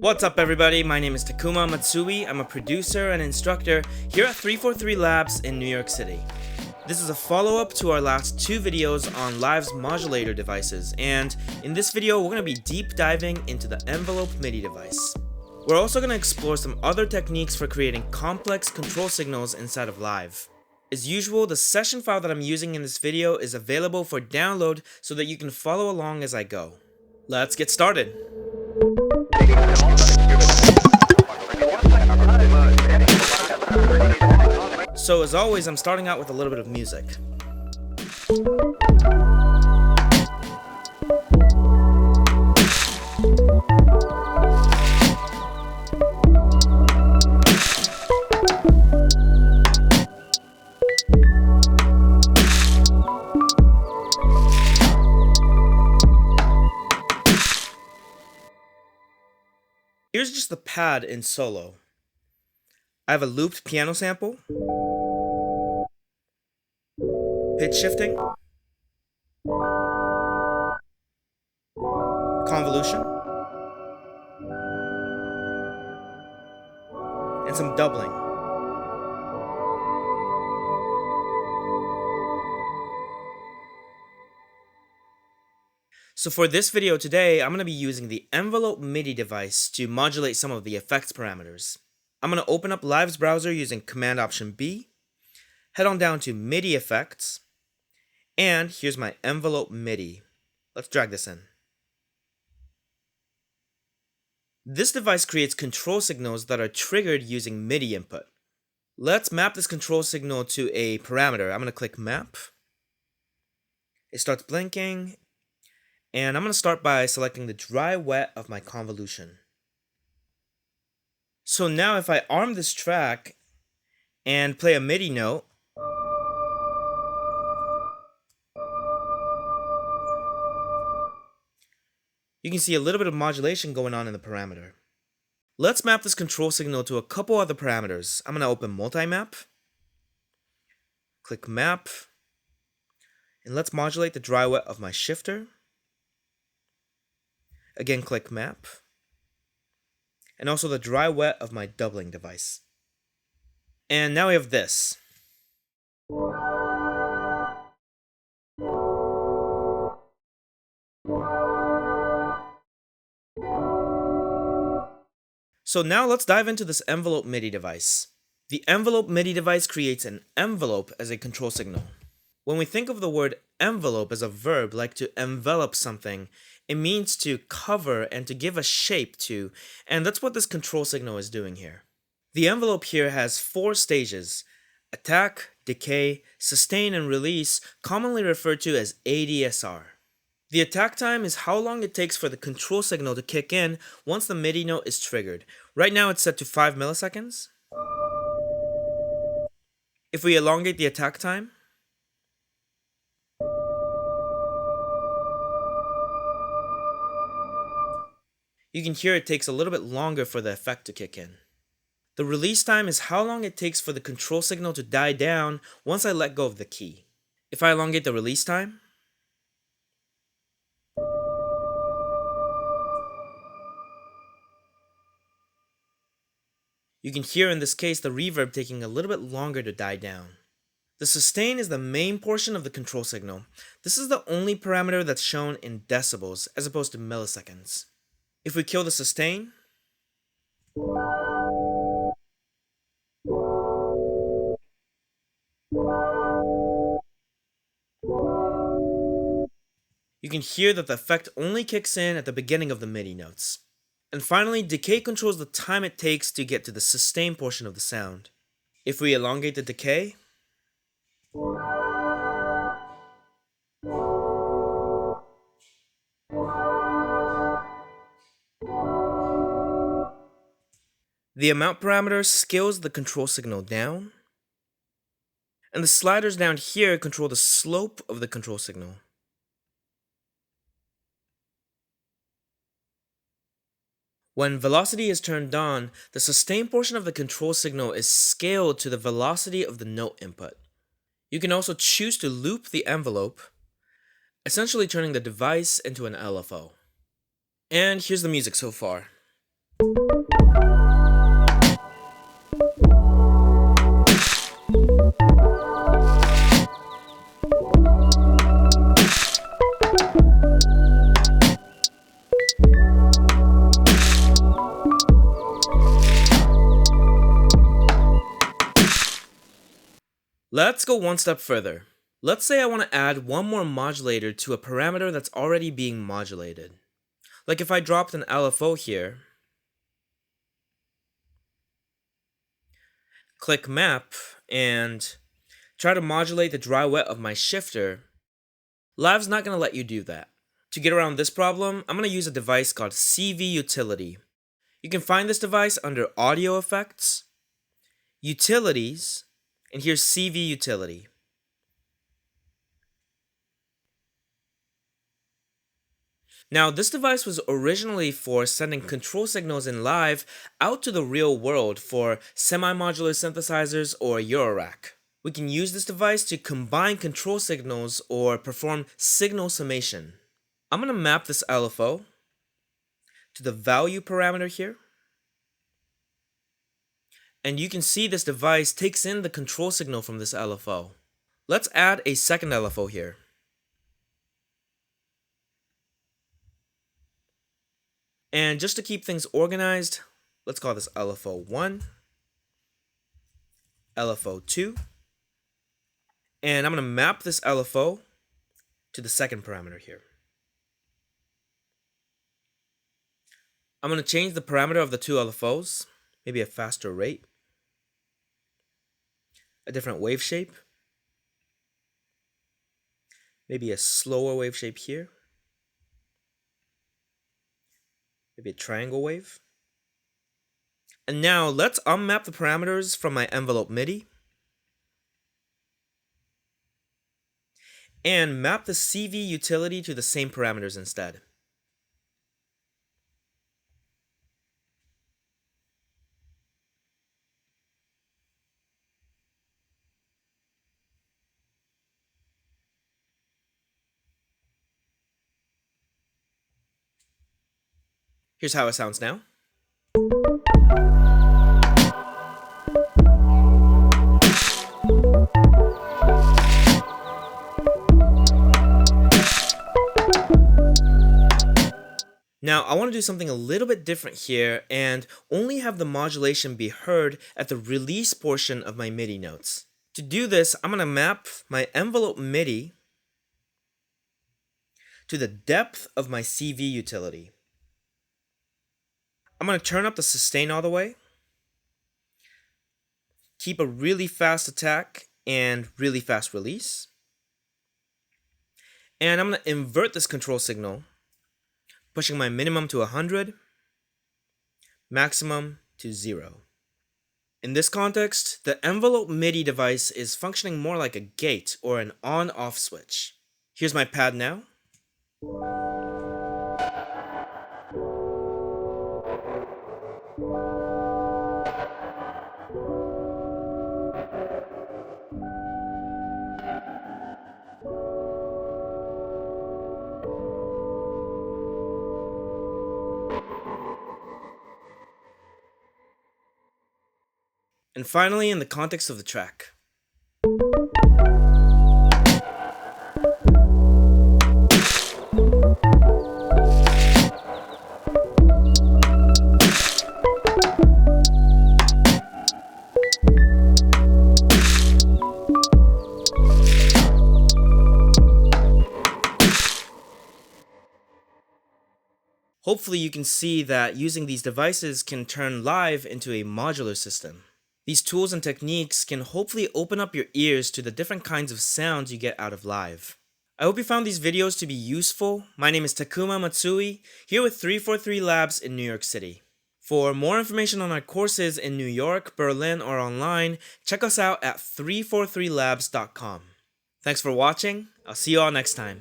What's up everybody, my name is Takuma Matsui. I'm a producer and instructor here at 343 Labs in New York City. This is a follow-up to our last two videos on Live's modulator devices, and in this video we're going to be deep diving into the Envelope MIDI device. We're also going to explore some other techniques for creating complex control signals inside of Live. As usual, the session file that I'm using in this video is available for download so that you can follow along as I go. Let's get started! So as always, I'm starting out with a little bit of music. Here's just the pad in solo. I have a looped piano sample, pitch shifting, convolution, and some doubling. So for this video today, I'm going to be using the Envelope MIDI device to modulate some of the effects parameters. I'm going to open up Live's browser using Command-Option-B, head on down to MIDI effects, and here's my Envelope MIDI. Let's drag this in. This device creates control signals that are triggered using MIDI input. Let's map this control signal to a parameter. I'm going to click Map. It starts blinking, and I'm going to start by selecting the dry wet of my convolution. So now if I arm this track and play a MIDI note, you can see a little bit of modulation going on in the parameter. Let's map this control signal to a couple other parameters. I'm going to open Multi-Map, click Map, and let's modulate the dry wet of my shifter. Again, click Map, and also the dry wet of my doubling device. And now we have this. So now let's dive into this Envelope MIDI device. The Envelope MIDI device creates an envelope as a control signal. When we think of the word envelope as a verb, like to envelop something, it means to cover and to give a shape to, and that's what this control signal is doing here. The envelope here has 4 stages: attack, decay, sustain, and release, commonly referred to as ADSR. The attack time is how long it takes for the control signal to kick in once the MIDI note is triggered. Right now it's set to 5 milliseconds. If we elongate the attack time, you can hear it takes a little bit longer for the effect to kick in. The release time is how long it takes for the control signal to die down once I let go of the key. If I elongate the release time, you can hear in this case the reverb taking a little bit longer to die down. The sustain is the main portion of the control signal. This is the only parameter that's shown in decibels as opposed to milliseconds. If we kill the sustain, you can hear that the effect only kicks in at the beginning of the MIDI notes. And finally, decay controls the time it takes to get to the sustain portion of the sound. If we elongate the decay, the amount parameter scales the control signal down, and the sliders down here control the slope of the control signal. When velocity is turned on, the sustain portion of the control signal is scaled to the velocity of the note input. You can also choose to loop the envelope, essentially turning the device into an LFO. And here's the music so far. Let's go one step further. Let's say I want to add one more modulator to a parameter that's already being modulated. Like if I dropped an LFO here, click map, and try to modulate the dry wet of my shifter, Live's not going to let you do that. To get around this problem, I'm going to use a device called CV Utility. You can find this device under Audio Effects, Utilities, and here's CV Utility. Now, this device was originally for sending control signals in Live out to the real world for semi-modular synthesizers or Eurorack. We can use this device to combine control signals or perform signal summation. I'm going to map this LFO to the value parameter here. And you can see this device takes in the control signal from this LFO. Let's add a second LFO here. And just to keep things organized, let's call this LFO1, LFO2, and I'm going to map this LFO to the second parameter here. I'm going to change the parameter of the two LFOs, maybe a faster rate, a different wave shape, maybe a slower wave shape here, maybe a triangle wave. And now let's unmap the parameters from my Envelope MIDI and map the CV utility to the same parameters instead. Here's how it sounds now. Now, I want to do something a little bit different here and only have the modulation be heard at the release portion of my MIDI notes. To do this, I'm going to map my Envelope MIDI to the depth of my CV utility. I'm going to turn up the sustain all the way, keep a really fast attack and really fast release, and I'm going to invert this control signal, pushing my minimum to 100, maximum to 0. In this context, the Envelope MIDI device is functioning more like a gate or an on-off switch. Here's my pad now. And finally, in the context of the track. Hopefully you can see that using these devices can turn Live into a modular system. These tools and techniques can hopefully open up your ears to the different kinds of sounds you get out of Live. I hope you found these videos to be useful. My name is Takuma Matsui, here with 343 Labs in New York City. For more information on our courses in New York, Berlin, or online, check us out at 343labs.com. Thanks for watching. I'll see you all next time.